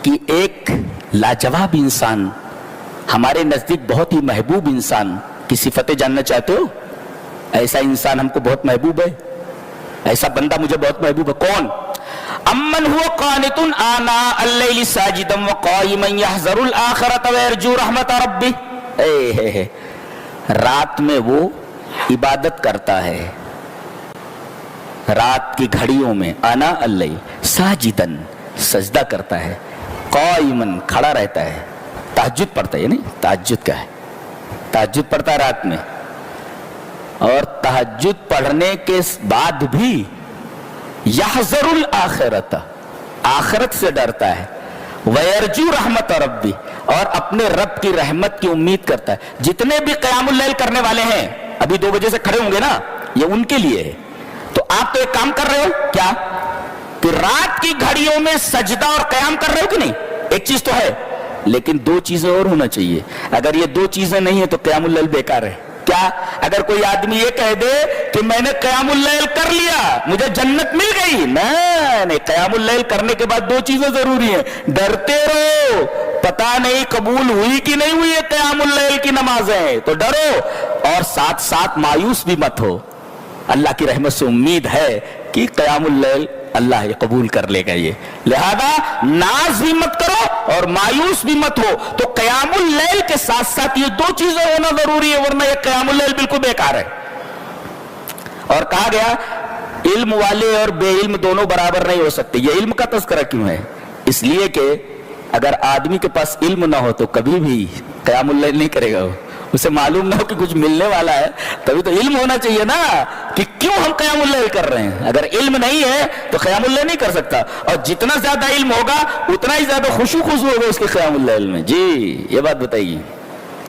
کہ ایک لاجواب انسان، ہمارے نزدیک بہت ہی محبوب انسان کی صفتیں جاننا چاہتے ہو؟ ایسا انسان ہم کو بہت محبوب ہے، ایسا بندہ مجھے بہت محبوب ہے. کون؟ امن هو قانت آناء الليل ساجدا وقائما يحذر الآخرة ويرجو رحمت ربه. رات میں وہ عبادت کرتا ہے، رات کی گھڑیوں میں آناء اللیل ساجدا سجدہ کرتا ہے، قائما کھڑا رہتا ہے، تہجد پڑھتا ہے. یعنی تہجد کیا ہے؟ تہجد پڑھتا ہے رات میں، اور تہجد پڑھنے کے بعد بھی یحذر الآخرۃ، آخرت سے ڈرتا ہے، ویرجو رحمت ربی، اور اپنے رب کی رحمت کی امید کرتا ہے. جتنے بھی قیام اللیل کرنے والے ہیں، ابھی 2 بجے سے کھڑے ہوں گے نا، یہ ان کے لیے ہے. تو آپ تو ایک کام کر رہے ہو کیا کہ رات کی گھڑیوں میں سجدہ اور قیام کر رہے ہو کہ نہیں؟ ایک چیز تو ہے، لیکن 2 چیزیں اور ہونا چاہیے. اگر یہ 2 چیزیں نہیں ہیں تو قیام اللیل بیکار ہے. کیا؟ اگر کوئی آدمی یہ کہہ دے کہ میں نے قیام اللیل کر لیا، مجھے جنت مل گئی، نہیں، قیام اللیل کرنے کے بعد 2 چیزیں ضروری ہیں. ڈرتے رہو، پتہ نہیں قبول ہوئی کہ نہیں ہوئی ہے قیام اللیل کی نمازیں، تو ڈرو، اور ساتھ ساتھ مایوس بھی مت ہو. اللہ کی رحمت سے امید ہے کہ قیام اللیل اللہ یہ قبول کر لے گا. یہ لہذا ناز بھی مت کرو اور مایوس بھی مت ہو. تو قیام اللیل کے ساتھ ساتھ یہ 2 چیزیں ہونا ضروری ہے، ورنہ یہ قیام اللیل بالکل بیکار ہے. اور کہا گیا علم والے اور بے علم دونوں برابر نہیں ہو سکتے. یہ علم کا تذکرہ کیوں ہے؟ اس لیے کہ اگر آدمی کے پاس علم نہ ہو تو کبھی بھی قیام اللیل نہیں کرے گا. اسے معلوم نہ ہو کہ کچھ ملنے والا ہے، تبھی تو علم ہونا چاہیے نا کہ کیوں ہم قیام اللیل کر رہے ہیں. اگر علم نہیں ہے تو قیام اللیل نہیں کر سکتا، اور جتنا زیادہ علم ہوگا اتنا ہی زیادہ خوشو ہوگا اس کے قیام اللیل میں. جی یہ بات بتائیے.